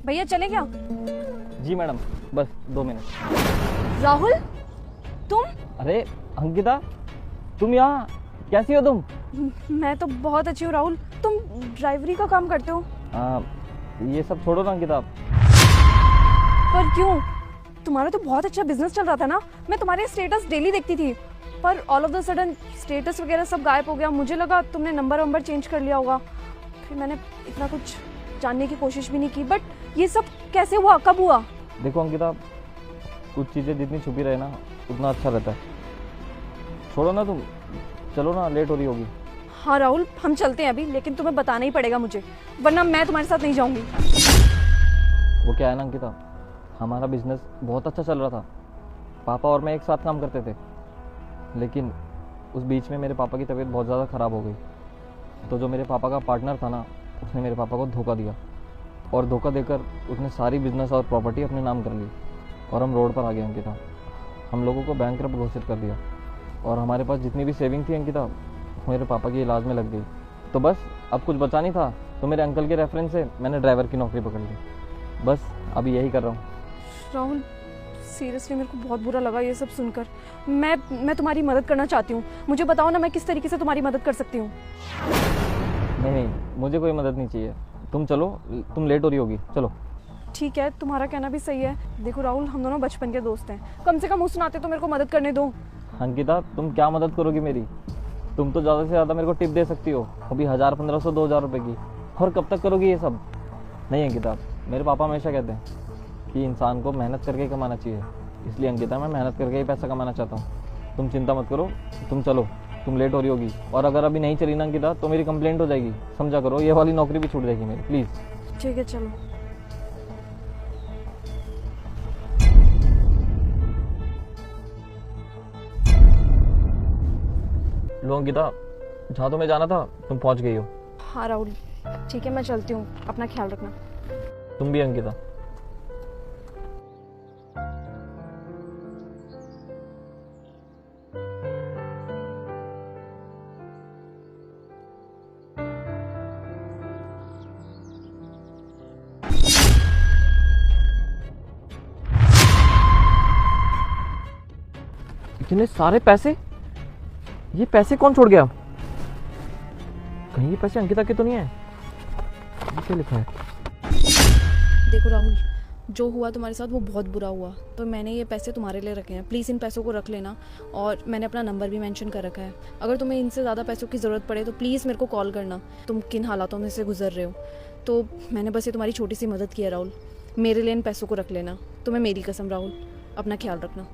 भैया चले क्या? जी मैडम, बस 2 मिनट। राहुल तुम? अरे अंकिता, तुम यहाँ कैसी हो तुम? मैं तो बहुत अच्छी हूँ राहुल। तुम ड्राइवरी का काम करते हो? ये सब छोड़ो ना अंकिता। पर क्यों? तुम्हारा तो बहुत अच्छा बिजनेस चल रहा था ना। मैं तुम्हारे स्टेटस डेली देखती थी, पर all of the sudden status वगैरह सब गायब हो गया। मुझे लगा तुमने नंबर चेंज कर लिया होगा। फिर मैंने इतना कुछ जानने की कोशिश भी नहीं की। बट ये सब कैसे हुआ, कब हुआ? देखो अंकिता, कुछ चीज़ें जितनी छुपी रहे ना उतना अच्छा रहता है। छोड़ो ना तुम, चलो ना, लेट हो रही होगी। हाँ राहुल, हम चलते हैं अभी, लेकिन तुम्हें बताना ही पड़ेगा मुझे, वरना मैं तुम्हारे साथ नहीं जाऊंगी। वो क्या है ना अंकिता, हमारा बिजनेस बहुत अच्छा चल रहा था। पापा और मैं एक साथ काम करते थे, लेकिन उस बीच में मेरे पापा की तबीयत बहुत ज़्यादा ख़राब हो गई। तो जो मेरे पापा का पार्टनर था ना, उसने मेरे पापा को धोखा दिया, और धोखा देकर उसने सारी बिजनेस और प्रॉपर्टी अपने नाम कर ली, और हम रोड पर आ गए अंकिता। हम लोगों को बैंकरप्ट घोषित कर दिया, और हमारे पास जितनी भी सेविंग थी अंकिता, मेरे पापा की इलाज में लग गई। तो बस अब कुछ बचा नहीं था, तो मेरे अंकल के रेफरेंस से मैंने ड्राइवर की नौकरी पकड़ ली। बस अभी यही कर रहा हूँ। राहुल सीरियसली मेरे को बहुत बुरा लगा ये सब सुनकर। मैं तुम्हारी मदद करना चाहती हूँ। मुझे बताओ ना, मैं किस तरीके से तुम्हारी मदद कर सकती हूँ? नहीं, मुझे कोई मदद नहीं चाहिए। तुम चलो, तुम लेट हो रही होगी, चलो। ठीक है, तुम्हारा कहना भी सही है। देखो राहुल, हम दोनों बचपन के दोस्त हैं, कम से कम उस नाते तो मेरे को मदद करने दो। अंकिता, तुम क्या मदद करोगी मेरी? तुम तो ज़्यादा से ज़्यादा मेरे को टिप दे सकती हो, वो भी 1000, 1500, 2000 रुपये की। और कब तक करोगी ये सब? नहीं अंकिता, मेरे पापा हमेशा कहते हैं कि इंसान को मेहनत करके ही कमाना चाहिए। इसलिए अंकिता, मैं मेहनत करके ही पैसा कमाना चाहता हूँ। तुम चिंता मत करो, तुम चलो, तुम लेट हो रही होगी। और अगर अभी नहीं चली ना अंकिता, तो मेरी कंप्लेंट हो जाएगी, समझा करो। ये वाली नौकरी भी छूट जाएगी मेरी, प्लीज़। ठीक है चलो। लो अंकिता, जहाँ तुम्हें जाना था तुम पहुँच गई हो। हाँ राहुल, ठीक है, मैं चलती हूँ, अपना ख्याल रखना। तुम भी अंकिता। इतने सारे पैसे, ये पैसे कौन छोड़ गया? कहीं ये पैसे अंकिता के तो नहीं है? ये क्या लिखा है? देखो राहुल, जो हुआ तुम्हारे साथ वो बहुत बुरा हुआ, तो मैंने ये पैसे तुम्हारे लिए रखे हैं। प्लीज़ इन पैसों को रख लेना, और मैंने अपना नंबर भी मेंशन कर रखा है। अगर तुम्हें इनसे ज़्यादा पैसों की ज़रूरत पड़े तो प्लीज़ मेरे को कॉल करना। तुम किन हालातों में से गुजर रहे हो, तो मैंने बस ये तुम्हारी छोटी सी मदद की है राहुल। मेरे लिए इन पैसों को रख लेना, तुम्हें मेरी कसम राहुल, अपना ख्याल रखना।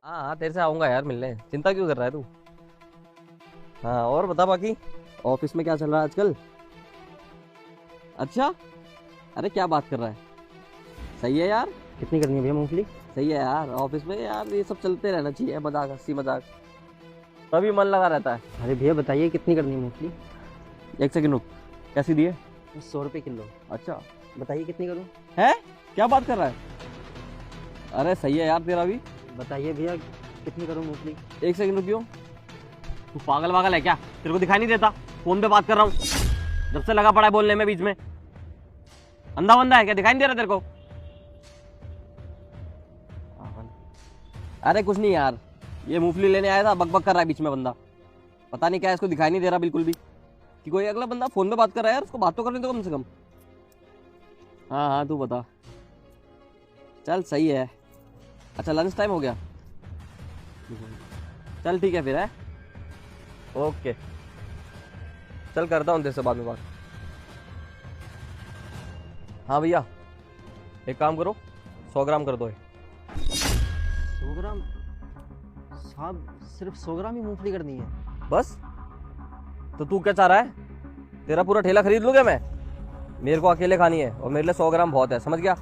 हाँ, तेरे से आऊंगा यार मिलने, चिंता क्यों कर रहा है तू? हाँ, और बता, बाकी ऑफिस में क्या चल रहा है आजकल? अच्छा, अरे क्या बात कर रहा है? सही है यार। कितनी करनी है भैया मूंगफली? सही है यार, ऑफिस में यार ये सब चलते रहना चाहिए, मजाक, हंसी मजाक, तभी मन लगा रहता है। अरे भैया बताइए कितनी करनी है मूंगफली? 1 सेकंड रुक, कैसी दिए? 100 रुपये किलो। अच्छा, बताइए कितनी करूँ? है क्या बात कर रहा है? अरे सही है यार तेरा भी। बताइए भैया कितनी करूँ मूंगफली? 1 सेकंड रुकियो। तू पागल वागल है क्या? तेरे को दिखाई नहीं देता? फोन पे बात कर रहा हूँ, जब से लगा पड़ा है बोलने में बीच में। अंधा बंदा है क्या? दिखाई नहीं दे रहा तेरे को? अरे कुछ नहीं यार, ये मूंगफली लेने आया था, बकबक कर रहा है बीच में बंदा। पता नहीं क्या है, इसको दिखाई नहीं दे रहा बिल्कुल भी कि कोई अगला बंदा फोन पे बात कर रहा है यार। उसको बात तो करने दो कम से कम। हाँ हाँ, तू बता। चल सही है। अच्छा, लंच टाइम हो गया? चल ठीक है फिर, है ओके। चल करता हूँ तेरे से बाद में बात। हाँ भैया, एक काम करो, 100 ग्राम कर दो। 100 ग्राम? साहब सिर्फ 100 ग्राम ही मूंगफली करनी है? बस? तो तू क्या चाह रहा है? तेरा पूरा ठेला खरीद लूँ क्या मैं? मेरे को अकेले खानी है, और मेरे लिए 100 ग्राम बहुत है, समझ गया?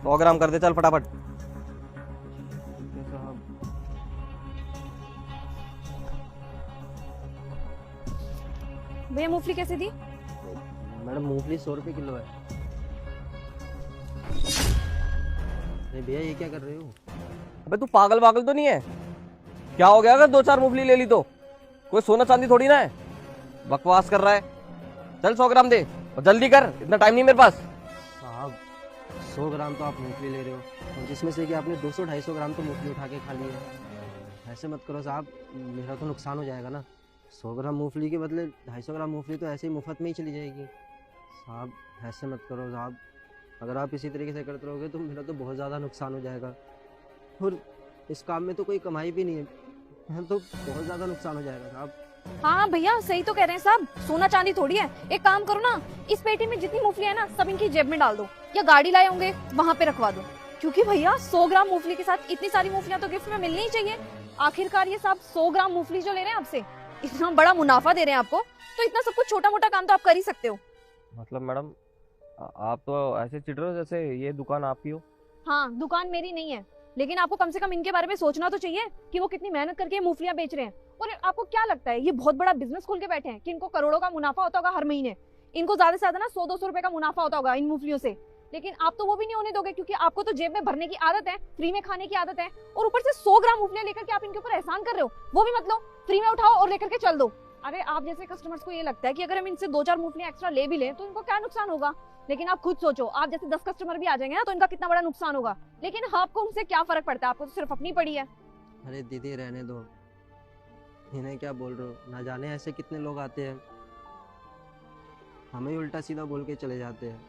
100 ग्राम कर दे, चल फटाफट। ठीक है साहब। भैया मूंगफली कैसे दी? मैडम मूंगफली 100 रुपये किलो है। अरे भैया ये क्या कर रहे हो? अबे तू पागल वागल तो नहीं है? क्या हो गया अगर 2-4 मूंगफली ले ली तो? कोई सोना चांदी थोड़ी ना है, बकवास कर रहा है। चल 100 ग्राम दे और जल्दी कर, इतना टाइम नहीं मेरे पास। साहब 100 ग्राम तो आप मूंगफली ले रहे हो, और जिसमें से कि आपने 200-250 ग्राम तो मूंगफली उठा के खा ली है। ऐसे मत करो साहब, मेरा तो नुकसान हो जाएगा ना। 100 ग्राम मूंगफली के बदले 250 ग्राम मूंगफली तो ऐसे ही मुफ्त में ही चली जाएगी। साहब ऐसे मत करो साहब, अगर आप इसी तरीके से करते रहोगे तो मेरा तो बहुत ज़्यादा नुकसान हो जाएगा, और इस काम में तो कोई कमाई भी नहीं है, मेरा तो बहुत ज़्यादा नुकसान हो जाएगा साहब। हाँ भैया सही तो कह रहे हैं साहब, सोना चांदी थोड़ी है। एक काम करो ना, इस पेटी में जितनी मूंगफली है ना सब इनकी जेब में डाल दो, या गाड़ी लाए होंगे वहाँ पे रखवा दो, क्योंकि भैया 100 ग्राम मूंगफली के साथ इतनी सारी मूंगफलियां तो गिफ्ट में मिलनी ही चाहिए। आखिरकार ये साहब 100 ग्राम मूंगफली जो ले रहे हैं आपसे, इतना बड़ा मुनाफा दे रहे हैं आपको, तो इतना सब कुछ छोटा मोटा काम तो आप कर ही सकते हो। मतलब मैडम आप तो ऐसे चिढ़ रहे हो जैसे ये दुकान आपकी हो। हाँ दुकान मेरी नहीं है, लेकिन आपको कम से कम इनके बारे में सोचना तो चाहिए कि वो कितनी मेहनत करके ये मूंगफलियां बेच रहे हैं। और आपको क्या लगता है ये बहुत बड़ा बिजनेस खोल के बैठे हैं कि इनको करोड़ों का मुनाफा होता होगा हर महीने? इनको ज्यादा से ज्यादा ना 100-200 रुपए का मुनाफा होता होगा इन मूंगफलियों से, लेकिन आप तो वो भी नहीं होने दोगे, क्योंकि आपको तो जेब में भरने की आदत है, फ्री में खाने की आदत है, और ऊपर से 100 ग्राम मूंगफलियां लेकर के आप इनके ऊपर एहसान कर रहे हो। वो भी मत लो, फ्री में उठाओ और लेकर के चल दो। अरे आप जैसे कस्टमर्स को ये लगता है कि अगर हम इनसे 2-4 मूंगफलियां एक्स्ट्रा ले भी लें तो इनको क्या नुकसान होगा, लेकिन आप खुद सोचो, आप जैसे 10 कस्टमर भी आ जाएंगे ना तो इनका कितना बड़ा नुकसान होगा, लेकिन आपको उनसे क्या फर्क पड़ता है, आपको तो सिर्फ अपनी पड़ी है। अरे दीदी रहने दो, इन्हें क्या बोल रहे हो, ना जाने ऐसे कितने लोग आते हैं, हमें उल्टा सीधा बोल के चले जाते हैं,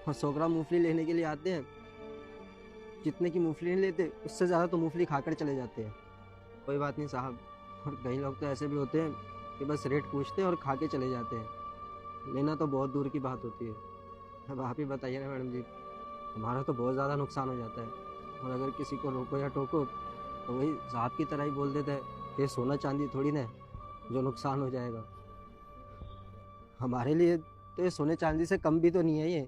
और 100 ग्राम मूंगफली लेने के लिए आते हैं, जितने की मूंगफली नहीं लेते उससे ज़्यादा तो मूंगफली खाकर चले जाते हैं। कोई बात नहीं साहब, और कई लोग तो ऐसे भी होते हैं कि बस रेट पूछते हैं और खा के चले जाते हैं, लेना तो बहुत दूर की बात होती है। अब आप ही बताइए ना मैडम जी, हमारा तो बहुत ज़्यादा नुकसान हो जाता है, और अगर किसी को रोको या टोको तो वही साहब की तरह ही बोल देता है कि सोना चांदी थोड़ी ना है जो नुकसान हो जाएगा। हमारे लिए तो ये सोने चांदी से कम भी तो नहीं है ये,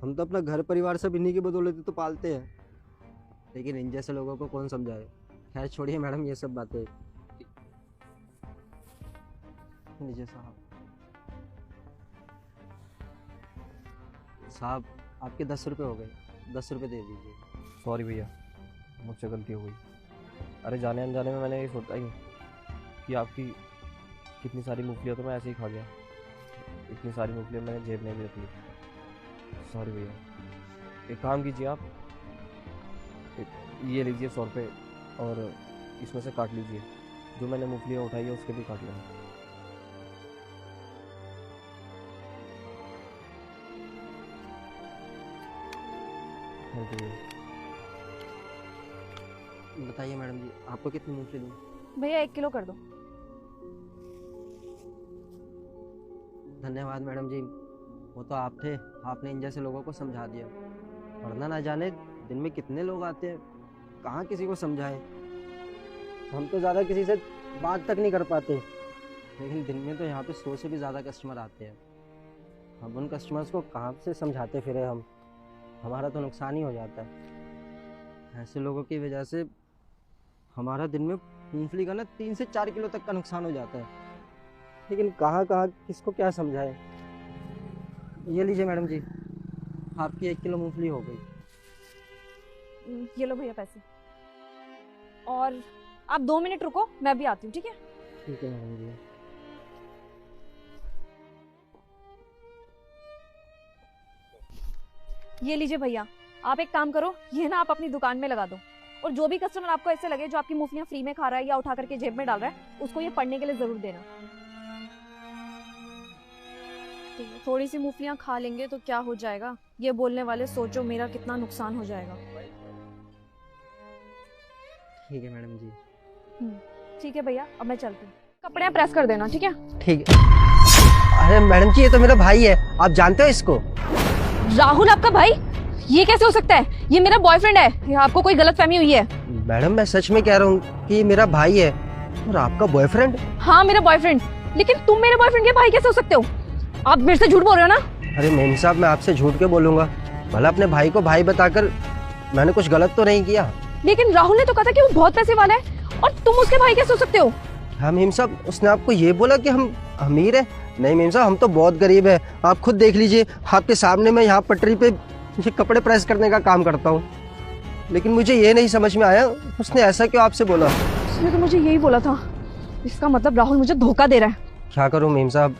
हम तो अपना घर परिवार सब इन्हीं की बदौलत तो पालते हैं, लेकिन इन जैसे लोगों को कौन समझाए। खैर छोड़िए मैडम ये सब बातें। लीजिए साहब, साहब आपके 10 रुपये हो गए, 10 रुपये दे दीजिए। सॉरी भैया, मुझसे गलती हो गई। अरे जाने अनजाने में मैंने ये सोचा ही कि आपकी कितनी सारी मूंगफलियाँ तो मैं ऐसे ही खा गया, इतनी सारी मूंगफलियाँ मैंने जेब में भी रख ली। सॉरी भैया, एक काम कीजिए आप, ये लीजिए 100 रुपये और इसमें से काट लीजिए, जो मैंने मूंगफलियाँ उठाई है उसके भी काट लेना। Thank you. बताइए मैडम जी, आपको कितनी मूंगफली दूँ? भैया 1 किलो कर दो। धन्यवाद मैडम जी, वो तो आप थे, आपने इन जैसे लोगों को समझा दिया, वरना ना जाने दिन में कितने लोग आते हैं, कहाँ किसी को समझाएं। हम तो ज़्यादा किसी से बात तक नहीं कर पाते, लेकिन दिन में तो यहाँ पे 100 से भी ज़्यादा कस्टमर आते हैं। हम उन कस्टमर्स को कहाँ से समझाते फिरे हम, हमारा तो नुकसान ही हो जाता है। ऐसे लोगों की वजह से हमारा दिन में मूंगफली का ना 3 से 4 किलो तक का नुकसान हो जाता है, लेकिन कहाँ कहाँ किसको क्या समझाए। ये लीजिए मैडम जी, आपकी 1 किलो मूंगफली हो गई। ये लो भैया पैसे, और आप 2 मिनट रुको, मैं भी आती हूँ, ठीक है? ठीक है मैडम जी। ये लीजिए भैया, आप एक काम करो, ये ना आप अपनी दुकान में लगा दो, और जो भी कस्टमर आपको ऐसे लगे जो आपकी मूंगफलियां फ्री में खा रहा है या उठा करके जेब में डाल रहा है, उसको ये पढ़ने के लिए जरूर देना। ठीक है, थोड़ी सी मूंगफलियां खा लेंगे तो क्या हो जाएगा, ये बोलने वाले सोचो मेरा कितना नुकसान हो जाएगा। ठीक है मैडम जी। ठीक है भैया, अब मैं चलती हूँ, कपड़े प्रेस कर देना, ठीक है? ठीक है। अरे मैडम जी, ये तो मेरा भाई है, आप जानते हो इसको? राहुल आपका भाई? ये कैसे हो सकता है, ये मेरा बॉयफ्रेंड है, आपको कोई गलतफहमी हुई है। मैडम मैं सच में कह रहा हूँ कि ये मेरा भाई है, और आपका बॉयफ्रेंड? हाँ मेरा बॉयफ्रेंड, लेकिन तुम मेरे बॉयफ्रेंड के भाई कैसे हो सकते हो? आप मेरे से झूठ बोल रहे हो ना? अरे मेम साहब, मैं आपसे झूठ क्यों बोलूंगा, भला अपने भाई को भाई बताकर मैंने कुछ गलत तो नहीं किया। लेकिन राहुल ने तो कहा था कि वो बहुत पैसे वाला है, और तुम उसके भाई कैसे हो सकते हो? हाँ मेम साहब, उसने आपको ये बोला कि हम अमीर है? नहीं मेम साहब, हम तो बहुत गरीब है, आप खुद देख लीजिए, आपके सामने मैं यहाँ पटरी पे ये कपड़े प्रेस करने का काम करता हूँ, लेकिन मुझे ये नहीं समझ में आया उसने ऐसा क्यों आपसे बोला। उसने तो मुझे यही बोला था, इसका मतलब राहुल मुझे धोखा दे रहा है। क्या करूँ मेम साहब,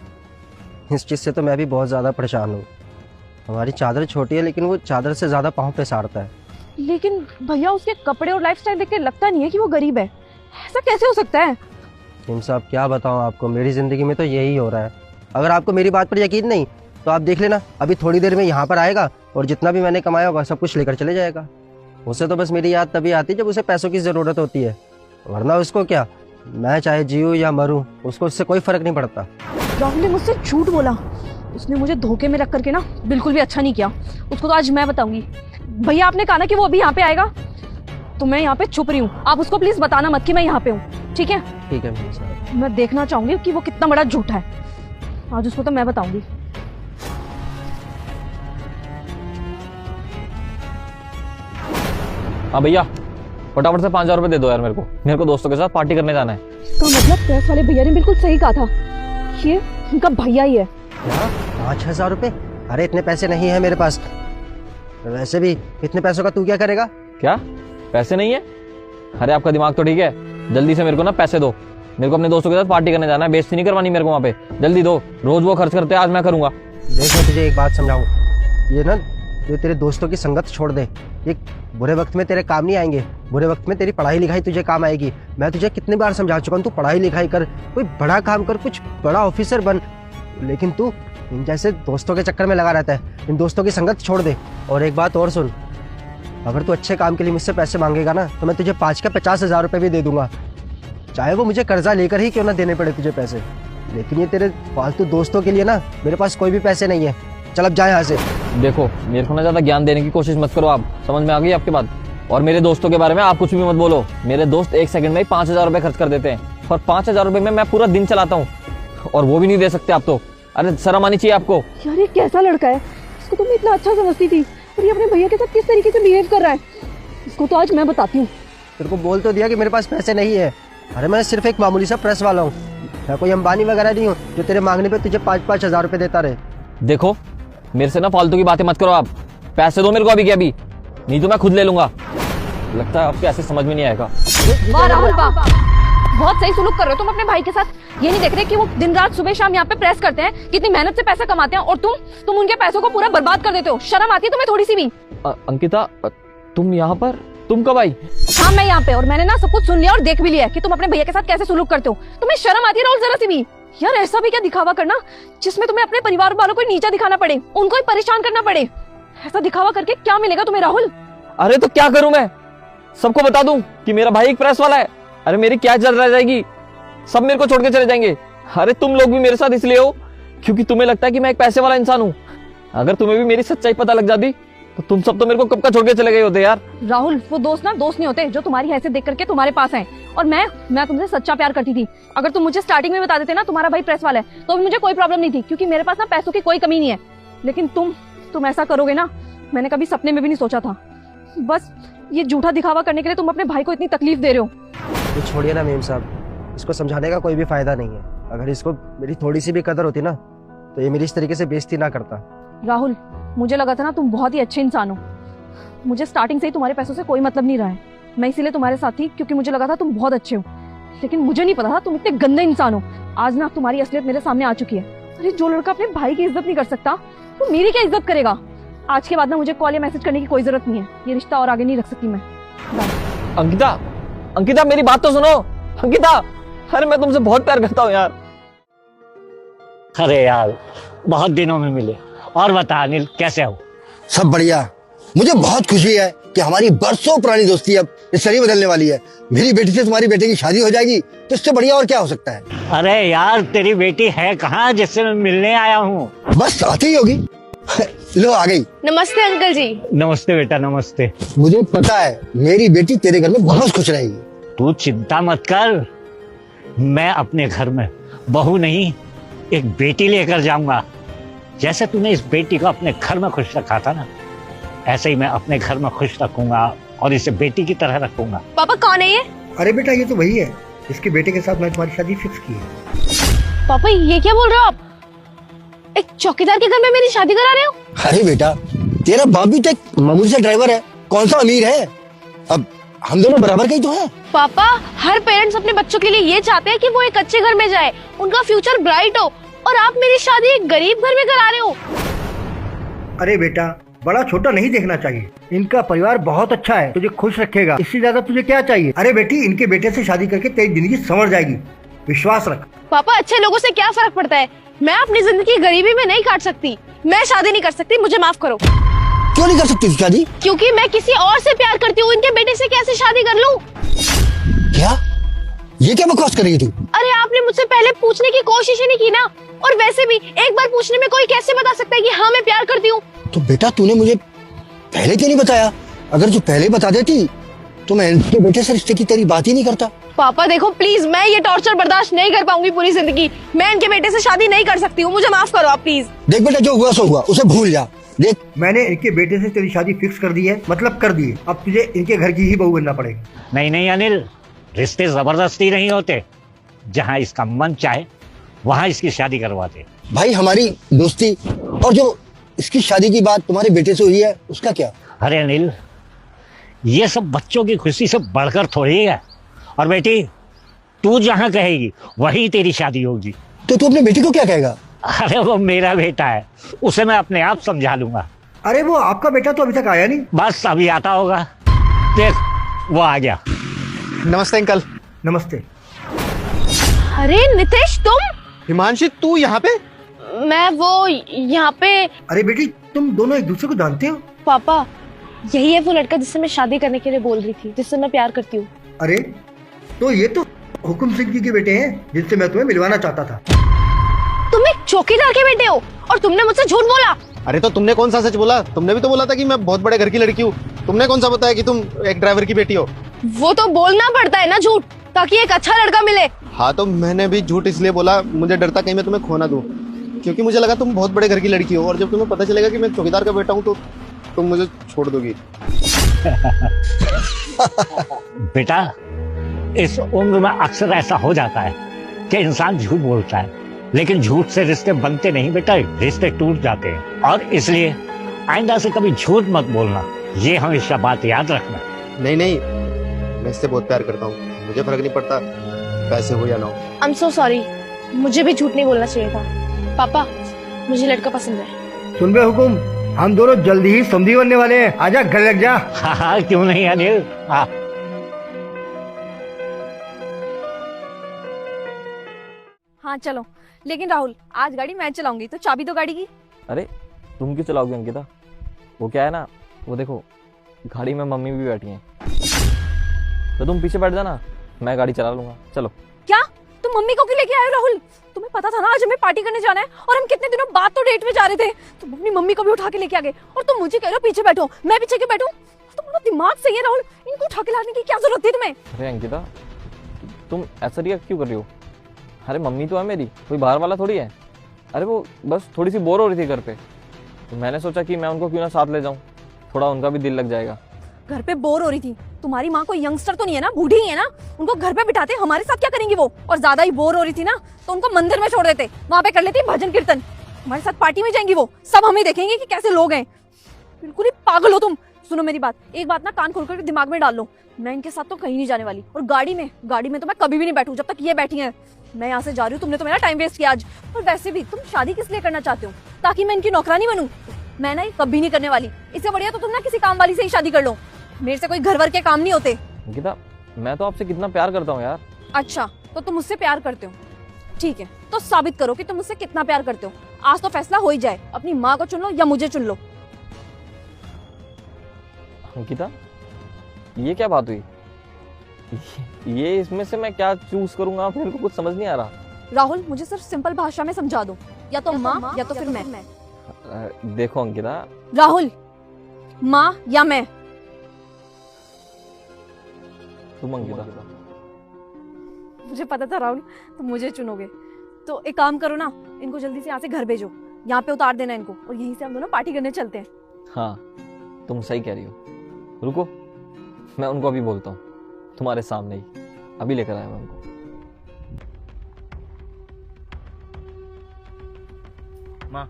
इस चीज़ से तो मैं भी बहुत ज़्यादा परेशान हूँ। हमारी चादर छोटी है लेकिन वो चादर से ज़्यादा पाँव पे साड़ता है। लेकिन भैया उसके कपड़े और लाइफस्टाइल देख के लगता नहीं है कि वो गरीब है। ऐसा कैसे हो सकता है? टीम साहब क्या बताऊँ आपको, मेरी ज़िंदगी में तो यही हो रहा है। अगर आपको मेरी बात पर यकीन नहीं तो आप देख लेना, अभी थोड़ी देर में यहाँ पर आएगा और जितना भी मैंने कमाया होगा सब कुछ लेकर चले जाएगा। उसे तो बस मेरी याद तभी आती है जब उसे पैसों की ज़रूरत होती है, वरना उसको क्या, मैं चाहे जीऊँ या मरूँ उसको उससे कोई फ़र्क नहीं पड़ता। राहुल ने मुझसे झूठ बोला। उसने मुझे धोखे में रख करके ना बिल्कुल भी अच्छा नहीं किया। उसको तो आज मैं बताऊंगी। भैया आपने कहा ना कि वो अभी यहाँ पे आएगा, तो मैं यहाँ पे छुप रही हूँ। आप उसको प्लीज बताना मत कि मैं यहाँ पे हूँ, ठीक है? ठीक है मेम साहब। मैं देखना चाहूंगी कि वो कितना बड़ा झूठा है। आज उसको तो मैं बताऊंगी। हाँ भैया, फटाफट से 5,000 रुपये दे दो यार मेरे को दोस्तों के साथ पार्टी करने जाना है। इसका मतलब प्रेस वाले भैया ने बिल्कुल सही कहा था, ये उनका भैया ही है। क्या 5,000 रुपये? अरे इतने पैसे नहीं है मेरे पास। वैसे भी इतने पैसों का तू क्या करेगा? क्या पैसे नहीं है? अरे आपका दिमाग तो ठीक है, जल्दी से मेरे को ना पैसे दो। मेरे को अपने दोस्तों के साथ पार्टी करने जाना है, बेइज्जती नहीं करवानी मेरे को वहाँ पे। जल्दी दो, रोज वो खर्च करते हैं, आज मैं करूंगा। देख मैं तुझे एक बात समझाऊं, ये ना ये तेरे दोस्तों की संगत छोड़ दे। ये बुरे वक्त में तेरे काम नहीं आएंगे, बुरे वक्त में तेरी पढ़ाई लिखाई तुझे काम आएगी। मैं तुझे कितनी बार समझा चुका हूँ, तू पढ़ाई लिखाई कर, कोई बड़ा काम कर, कुछ बड़ा ऑफिसर बन, लेकिन तू इन जैसे दोस्तों के चक्कर में लगा रहता है। इन दोस्तों की संगत छोड़ दे। और एक बात और सुन, अगर तू अच्छे काम के लिए मुझसे पैसे मांगेगा ना तो मैं तुझे 5 का 50,000 रुपये भी दे दूंगा, चाहे वो मुझे कर्जा लेकर ही क्यों ना देने पड़े तुझे पैसे। लेकिन ये तेरे फालतू दोस्तों के लिए ना मेरे पास कोई भी पैसे नहीं है। चल अब जा यहाँ से। देखो मेरे को ना ज्यादा ज्ञान देने की कोशिश मत करो, आप समझ में आ गई आपकी बात। और मेरे दोस्तों के बारे में आप कुछ भी मत बोलो। मेरे दोस्त 1 सेकंड में ही 5,000 रुपये खर्च कर देते हैं, और 5,000 रुपये में मैं पूरा दिन चलाता हूँ, और वो भी नहीं दे सकते आप तो। अरे शर्म आनी चाहिए आपको। यार ये कैसा लड़का है, इसको तुम इतना अच्छा समझती थी और ये अपने भैया के साथ किस तरीके से बिहेव कर रहा है। इसको तो आज मैं बताती हूँ। तेरे को बोल तो दिया कि मेरे पास पैसे नहीं है। अरे मैं सिर्फ एक मामूली सा प्रेस वाला हूँ, मैं कोई अंबानी वगैरह नहीं हूँ जो तेरे मांगने पे तुझे 5,000 रुपये देता रहे। देखो मेरे से ना फालतू की बातें मत करो, आप पैसे दो मेरे को अभी के अभी, नहीं तो मैं खुद ले लूंगा। लगता है आपको ऐसे समझ में नहीं आएगा। वाह राहुल वाह, बहुत सही सुलूक कर रहे हो तुम अपने भाई के साथ। ये नहीं देख रहे कि वो दिन रात सुबह शाम यहाँ पे प्रेस करते हैं, कितनी मेहनत से पैसा कमाते हैं, और तुम उनके पैसों को पूरा बर्बाद कर देते हो। शर्म आती है तुम्हें थोड़ी सी भी? अंकिता तुम यहाँ पर, तुम कब आई? हाँ मैं यहाँ पे, और मैंने ना सब कुछ सुन लिया और देख भी लिया कि तुम अपने भैया के साथ कैसे सुलूक करते हो। तुम्हें शर्म आती है राहुल जरा सी भी? यार ऐसा भी क्या दिखावा करना जिसमें तुम्हें अपने परिवार वालों को नीचा दिखाना पड़े, उनको ही परेशान करना पड़े। ऐसा दिखावा करके क्या मिलेगा तुम्हें राहुल? अरे तो क्या करूं मैं, सबको बता दूं कि मेरा भाई एक प्रेस वाला है? अरे मेरी क्या इज्जत रह जाएगी, सब मेरे को छोड़ के चले जाएंगे। अरे तुम लोग भी मेरे साथ इसलिए हो क्योंकि तुम्हें लगता है कि मैं एक पैसे वाला इंसान हूँ। अगर तुम्हें भी मेरी सच्चाई पता लग जाती तो तुम सब तो मेरे को कब का छोड़ के चले गए होते यार। राहुल वो दोस्त ना दोस्त नहीं होते जो तुम्हारी हैसियत देख करके तुम्हारे पास आए। और मैं तुमसे सच्चा प्यार करती थी। अगर तुम मुझे स्टार्टिंग में बता देते ना तुम्हारा भाई प्रेस वाला है तो भी मुझे कोई प्रॉब्लम नहीं थी, क्योंकि मेरे पास ना पैसों की कोई कमी नहीं है। लेकिन तुम ऐसा करोगे ना, मैंने कभी सपने में भी नहीं सोचा था। बस ये झूठा दिखावा करने के लिए तुम अपने भाई को इतनी तकलीफ दे रहे हो। तो छोड़िए ना मेम साहब, इसको समझाने का कोई भी फायदा नहीं है। अगर इसको मेरी थोड़ी सी भी कदर होती ना तो ये मेरी इस तरीके से बेइज्जती ना करता। राहुल मुझे लगा था ना तुम बहुत ही अच्छे इंसान हो। मुझे स्टार्टिंग से ही तुम्हारे पैसों से कोई मतलब नहीं रहा है। मैं इसीलिए तुम्हारे साथ थी क्योंकि मुझे लगा था तुम बहुत अच्छे हो, लेकिन मुझे नहीं पता था तुम इतने गंदे इंसान हो। आज ना तुम्हारी असलियत मेरे सामने आ चुकी है। अरे जो लड़का अपने भाई की इज्जत नहीं कर सकता तो मेरी क्या इज्जत करेगा? आज के बाद ना मुझे कॉल या मैसेज करने की कोई जरूरत नहीं है। ये रिश्ता और आगे नहीं रख सकती मैं। अंकिता मेरी बात तो सुनो। अंकिता, अरे मैं तुमसे बहुत प्यार करता हूँ यार। अरे यार बहुत दिनों में मिले। और बता अनिल कैसे हो? सब बढ़िया। मुझे बहुत खुशी है कि हमारी बरसों पुरानी दोस्ती अब इस सदी बदलने वाली है। मेरी बेटी से तुम्हारी बेटे की शादी हो जाएगी तो इससे बढ़िया और क्या हो सकता है। अरे यार तेरी बेटी है कहाँ जिससे मैं मिलने आया हूँ? बस आती ही होगी। लो आ गई। नमस्ते अंकल जी। नमस्ते बेटा नमस्ते। मुझे पता है मेरी बेटी तेरे घर में बहुत खुश रहेगी। तू चिंता मत कर, मैं अपने घर में बहू नहीं एक बेटी लेकर जाऊंगा। जैसे तूने इस बेटी को अपने घर में खुश रखा था ना, ऐसे ही मैं अपने घर में खुश रखूंगा और इसे बेटी की तरह रखूंगा। पापा कौन है ये? अरे बेटा ये तो वही है जिसके बेटे के साथ मैं तुम्हारी शादी फिक्स की है। पापा ये क्या बोल रहे हो आप? एक चौकीदार के घर में मेरी शादी करा रहे हो? अरे बेटा तेरा बाप भी तो एक मामूली सा ड्राइवर है, कौन सा अमीर है। अब हम दोनों बराबर के ही तो हैं। पापा हर पेरेंट्स अपने बच्चों के लिए ये चाहते हैं कि वो एक अच्छे घर में जाए, उनका फ्यूचर ब्राइट हो, और आप मेरी शादी एक गरीब घर में करा रहे हो। अरे बेटा, बड़ा छोटा नहीं देखना चाहिए। इनका परिवार बहुत अच्छा है, तुझे खुश रखेगा, इससे ज्यादा तुझे क्या चाहिए। अरे बेटी, इनके बेटे से शादी करके तेरी जिंदगी संवर जाएगी, विश्वास रख। पापा, अच्छे लोगों से क्या फर्क पड़ता है? मैं अपनी जिंदगी गरीबी में नहीं काट सकती। मैं शादी नहीं कर सकती, मुझे माफ करो। क्यों नहीं कर सकती शादी? क्योंकि मैं किसी और से प्यार करती हूँ। इनके बेटे से कैसे शादी कर लूँ? क्या? ये क्या बकवास कर रही है तू? अरे आपने मुझसे पहले पूछने की कोशिश ही नहीं की ना। और वैसे भी एक बार पूछने में कोई कैसे बता सकता है कि हाँ मैं प्यार करती हूँ? तो बेटा तूने मुझे पहले क्यों नहीं बताया? अगर तू पहले बता देती तो मैं इनके बेटे से रिश्ते की तेरी बात ही नहीं करता। पापा देखो प्लीज, मैं ये टॉर्चर बर्दाश्त नहीं कर पाऊंगी पूरी जिंदगी। मैं इनके बेटे से शादी नहीं कर सकती हूँ, मुझे माफ करो आप प्लीज। देख बेटा, जो हुआ सो हुआ, उसे भूल जा। देख, मैंने इनके बेटे से तेरी शादी फिक्स कर दी है, मतलब कर दी है। अब तुझे इनके घर की ही बहू बनना पड़ेगा। नहीं नहीं अनिल, रिश्ते जबरदस्ती नहीं होते। जहाँ इसका मन चाहे वहाँ इसकी शादी करवाते। भाई हमारी दोस्ती और जो इसकी शादी की बात तुम्हारे बेटे से हुई है उसका क्या? अरे अनिल, ये सब बच्चों की खुशी से बढ़कर थोड़ी है। और बेटी, तू जहाँ कहेगी वही तेरी शादी होगी। तो तू अपने बेटे को क्या कहेगा? अरे वो मेरा बेटा है, उसे मैं अपने आप समझा लूंगा। अरे वो आपका बेटा तो अभी तक आया नहीं। बस अभी आता होगा, देख वो आ गया। नमस्ते अंकल। नमस्ते। अरे नितेश, तुम? हिमांशी, तू यहाँ पे? मैं वो यहाँ पे। अरे बेटी, तुम दोनों एक दूसरे को जानते हो? पापा, यही है वो लड़का जिससे मैं शादी करने के लिए बोल रही थी, जिससे मैं प्यार करती हूँ। अरे तो ये तो हुकुम सिंह जी के बेटे हैं, जिनसे मैं तुम्हें मिलवाना चाहता था। तुम एक चौकीदार के बेटे हो और तुमने मुझसे झूठ बोला। अरे तो तुमने कौन सा सच बोला? तुमने भी तो बोला था कि मैं बहुत बड़े घर की लड़की हूँ। तुमने कौन सा बताया कि तुम एक ड्राइवर की बेटी हो? वो तो बोलना पड़ता है ना झूठ, ताकि एक अच्छा लड़का मिले। हाँ, तो मैंने भी झूठ इसलिए बोला, मुझे डर था कहीं मैं तुम्हें खो ना दूं, क्योंकि मुझे लगा तुम बहुत बड़े घर की लड़की हो और जब तुम्हें पता चलेगा कि मैं चौकीदार का बेटा हूँ तो तुम मुझे छोड़ दोगी। बेटा, इस उम्र में अक्सर ऐसा हो जाता है कि इंसान झूठ बोलता है, लेकिन झूठ से रिश्ते बनते नहीं बेटा, रिश्ते टूट जाते हैं। और इसलिए आइंदा से कभी झूठ मत बोलना, ये हमेशा बात याद रखना। नहीं नहीं, मैं इससे बहुत प्यार करता हूँ, मुझे फर्क नहीं पड़ता पैसे हो या ना हो। आई एम सो सॉरी, मुझे भी झूठ नहीं बोलना चाहिए था। पापा, मुझे लड़का पसंद है। सुन बे हुकुम, हम दोनों जल्दी ही समधी बनने वाले हैं। आजा घर लग जा। हाँ, क्यों नहीं अनिल। हाँ। हाँ चलो, लेकिन राहुल आज गाड़ी मैं चलाऊंगी, तो चाबी दो गाड़ी की। अरे तुम क्यों चलाओगे अंकिता? वो क्या है ना, वो देखो गाड़ी में मम्मी भी बैठी हैं, तो तुम पीछे बैठ जाना, मैं गाड़ी चला लूंगा। चलो। क्या तुम मम्मी को क्यों लेके आए हो राहुल? तुम्हें पता था ना आज हमें पार्टी करने जाना है और हम कितने दिनों बाद तो डेट पे जा रहे थे। तुम अपनी मम्मी को भी उठा के लेके आ गए और तुम मुझे कह रहे हो पीछे बैठो, मैं पीछे क्यों बैठूं? तुम्हारा दिमाग सही है राहुल, इनको उठा के लाने की क्या जरूरत थी तुम्हें? अरे अंकिता, तुम ऐसा रिएक्ट क्यों कर रही हो? अरे मम्मी तो है मेरी, कोई बाहर वाला थोड़ी है। अरे वो बस थोड़ी सी बोर हो रही थी घर पे, तो मैंने सोचा कि मैं उनको क्यों ना साथ ले जाऊं, थोड़ा उनका भी दिल लग जाएगा। घर पे बोर हो रही थी? तुम्हारी माँ कोई यंगस्टर तो नहीं है ना, बूढ़ी ही है ना? उनको घर पे बिठाते हमारे साथ क्या करेंगी वो? और ज्यादा ही बोर हो रही थी ना तो उनको मंदिर में छोड़ देते, वहां पे कर लेती भजन कीर्तन। हमारे साथ पार्टी में जाएंगी वो, सब हमें देखेंगे कि कैसे लोग हैं। बिल्कुल ही पागल हो तुम। सुनो मेरी बात, एक बात ना कान खोल कर दिमाग में डाल लो, मैं इनके साथ तो कहीं नहीं जाने वाली। और गाड़ी में तो मैं कभी भी नहीं बैठूं जब तक ये बैठी हैं। मैं यहाँ से जा रही हूँ, तुमने तो मेरा टाइम वेस्ट किया आज। और वैसे भी तुम शादी किस लिए करना चाहते हो? ताकि मैं इनकी नौकरानी बनूं? मैं ना ये कभी नहीं करने वाली। इससे बढ़िया तो तुम ना किसी काम वाली से ही शादी कर लो, मेरे से कोई घर वर के काम नहीं होते। अंकिता, मैं तो आपसे कितना प्यार करता हूँ यार। अच्छा, तो तुम मुझसे प्यार करते हो? ठीक है, तो साबित करो कि तुम मुझसे कितना प्यार करते हो। आज तो फैसला हो ही जाए, अपनी माँ को चुन लो या मुझे चुन लो। अंकिता, ये क्या बात हुई? ये इसमें से मैं क्या चूज करूंगा, मेरे को कुछ समझ नहीं आ रहा। राहुल, मुझे सिर्फ सिंपल भाषा में समझा दो, या तो माँ या तो फिर मैं। देखो अंकिता, राहुल, माँ या मैं? तुम अंकिता। मुझे पता था राहुल तुम मुझे चुनोगे। तो एक काम करो ना, इनको जल्दी से यहाँ से घर भेजो, यहाँ पे उतार देना इनको, और यहीं से हम दोनों पार्टी करने चलते हैं। हाँ, तुम सही कह रही हो। रुको, मैं उनको अभी बोलता हूँ, तुम्हारे सामने ही अभी लेकर आया मैं उनको। माँ,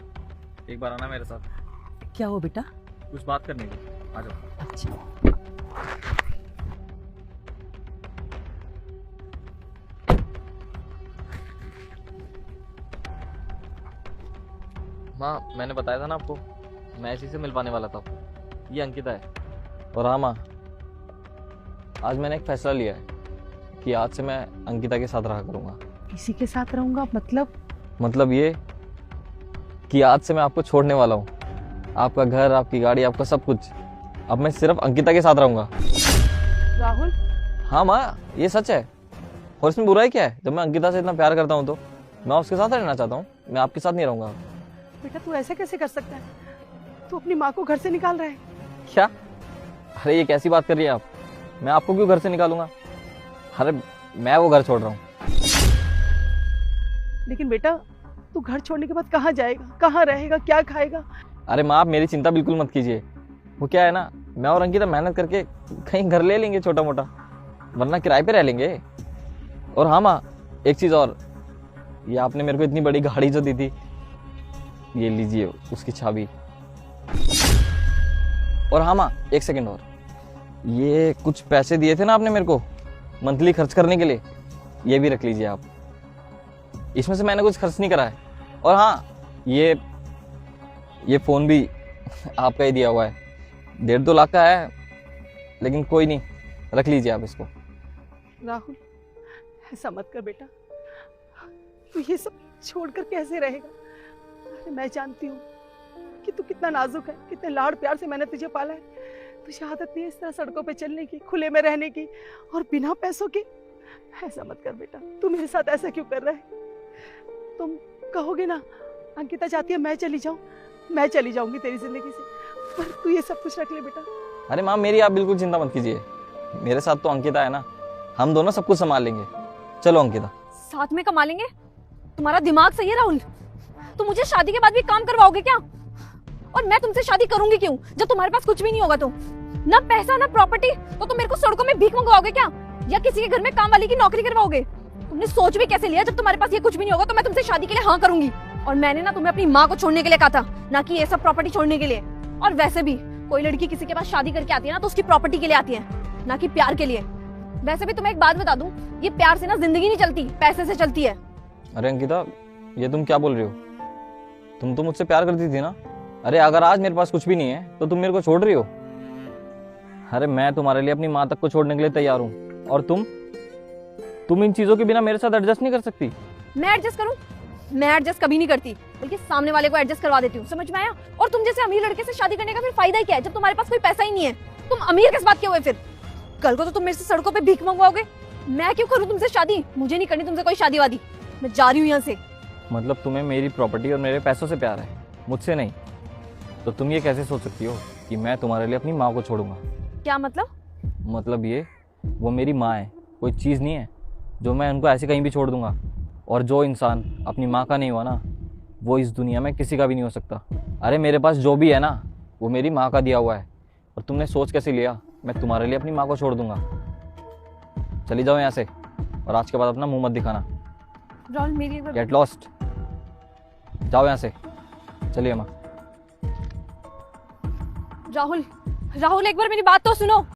एक बार आना मेरे साथ। क्या हो बेटा? कुछ बात करनी थी, आ जाओ। अच्छा। माँ मैंने बताया था ना आपको, मैं इसी से मिलवाने वाला था आपको। ये अंकिता है। और हाँ माँ, आज मैंने एक फैसला लिया है कि आज से मैं अंकिता के साथ रहा करूँगा। किसी के साथ रहूंगा मतलब ये कि आज से मैं आपको छोड़ने वाला हूँ। आपका घर, आपकी गाड़ी, आपका सब कुछ, अब मैं सिर्फ अंकिता के साथ रहूँगा। राहुल, हाँ माँ, ये सच है। और इसमें बुराई क्या है? जब मैं अंकिता से इतना प्यार करता हूँ तो मैं उसके साथ रहना चाहता हूँ, मैं आपके साथ नहीं रहूँगा। बेटा तू ऐसे कैसे कर सकता है? तू अपनी माँ को घर से निकाल रहा है। क्या? अरे ये कैसी बात कर रही है आप? मैं आपको क्यों घर से निकालूंगा? अरे मैं वो घर छोड़ रहा हूँ। लेकिन बेटा तू घर छोड़ने के बाद कहाँ जाएगा, कहाँ रहेगा, क्या खाएगा? अरे माँ, आप मेरी चिंता बिल्कुल मत कीजिए। वो क्या है ना, मैं और अंकिता मेहनत करके कहीं घर ले लेंगे छोटा मोटा, वरना किराए पे रह लेंगे। और हाँ माँ, एक चीज़ और, ये आपने मेरे को इतनी बड़ी गाड़ी जो दी थी, ये लीजिए उसकी चाबी। और हाँ माँ, एक सेकंड और, ये कुछ पैसे दिए थे ना आपने मेरे को मंथली खर्च करने के लिए, ये भी रख लीजिए आप। इसमें से मैंने कुछ खर्च नहीं करा है। और हाँ, ये फ़ोन भी आपका ही दिया हुआ है, 1.5-2 लाख का है, लेकिन कोई नहीं, रख लीजिए आप इसको। राहुल ऐसा मत कर बेटा, तू ये सब छोड़कर कैसे रहेगा? अरे मैं जानती हूँ कि तू कितना नाजुक है, कितने लाड़ प्यार से मैंने तुझे पाला है। तुझे आदत नहीं है इस तरह सड़कों पे चलने की, खुले में रहने की, और बिना पैसों के। ऐसा मत कर बेटा, तू मेरे साथ ऐसा क्यों कर रहा है? तुम कहोगे ना अंकिता चाहती है मैं चली जाऊं, मैं चली जाऊंगी तेरी जिंदगी से, पर तू ये सब कुछ रख ले बेटा। अरे माँ मेरी आप बिल्कुल चिंता मत कीजिए, मेरे साथ तो अंकिता है ना, हम दोनों सब कुछ संभाल लेंगे। चलो अंकिता। साथ में कमा लेंगे? तुम्हारा दिमाग सही है राहुल? तुम मुझे शादी के बाद भी काम करवाओगे क्या? और मैं तुमसे शादी करूंगी क्यों जब तुम्हारे पास कुछ भी नहीं होगा? तो ना पैसा ना प्रॉपर्टी, तो तुम मेरे को सड़कों में भीख मंगवाओगे क्या, या किसी के घर में काम वाली की नौकरी करवाओगे? तुमने सोच भी कैसे लिया, जब तुम्हारे पास ये कुछ भी नहीं होगा तो मैं तुमसे शादी के लिए हाँ करूंगी? और मैंने ना तुम्हें अपनी माँ को छोड़ने के लिए कहा था, ना कि ये सब प्रॉपर्टी छोड़ने के लिए। और वैसे भी कोई लड़की किसी के पास शादी करके आती है ना तो उसकी प्रॉपर्टी के लिए आती है, ना कि प्यार के लिए। वैसे भी तुम्हें एक बात बता दूं, ये प्यार से ना जिंदगी नहीं चलती, पैसे से चलती है। अरे अंकिता, ये तुम क्या बोल रही हो? तुम तो मुझसे प्यार करती थी ना। अरे अगर आज मेरे पास कुछ भी नहीं है तो तुम मेरे को छोड़ रही हो? अरे मैं तुम्हारे लिए अपनी माँ तक को छोड़ने के लिए तैयार हूँ, और तुम इन चीजों के बिना मेरे साथ एडजस्ट नहीं कर सकती। मैं एडजस्ट करूं? मैं एडजस्ट कभी नहीं करती, बल्कि सामने वाले को एडजस्ट करवा देती हूँ, समझ में आया? और तुम जैसे अमीर लड़के से शादी करने का फिर फायदा ही क्या है, जब तुम्हारे पास कोई पैसा ही नहीं है? तुम अमीर किस बात के हुए फिर? कल को तो तुम मेरे से सड़कों पे भीख मंगवाओगे। मैं क्यों करूं तुमसे शादी? मुझे नहीं करनी तुमसे कोई शादी वादी, मैं जा रही हूँ यहाँ से। मतलब तुम्हें मेरी प्रॉपर्टी और मेरे पैसों से प्यार है, मुझसे नहीं? तो तुम ये कैसे सोच सकती हो कि मैं तुम्हारे लिए अपनी माँ को छोड़ूंगा? क्या मतलब? मतलब ये, वो मेरी माँ है, कोई चीज़ नहीं है जो मैं उनको ऐसे कहीं भी छोड़ दूंगा। और जो इंसान अपनी माँ का नहीं हुआ ना, वो इस दुनिया में किसी का भी नहीं हो सकता। अरे मेरे पास जो भी है ना, वो मेरी माँ का दिया हुआ है। और तुमने सोच कैसे लिया मैं तुम्हारे लिए अपनी माँ को छोड़ दूंगा? चली जाओ यहाँ से, और आज के बाद अपना मुंह मत दिखाना। राहुल मेरी गेट लॉस्ट, जाओ यहाँ से, चलिए माँ। राहुल, राहुल एक बार मेरी बात तो सुनो।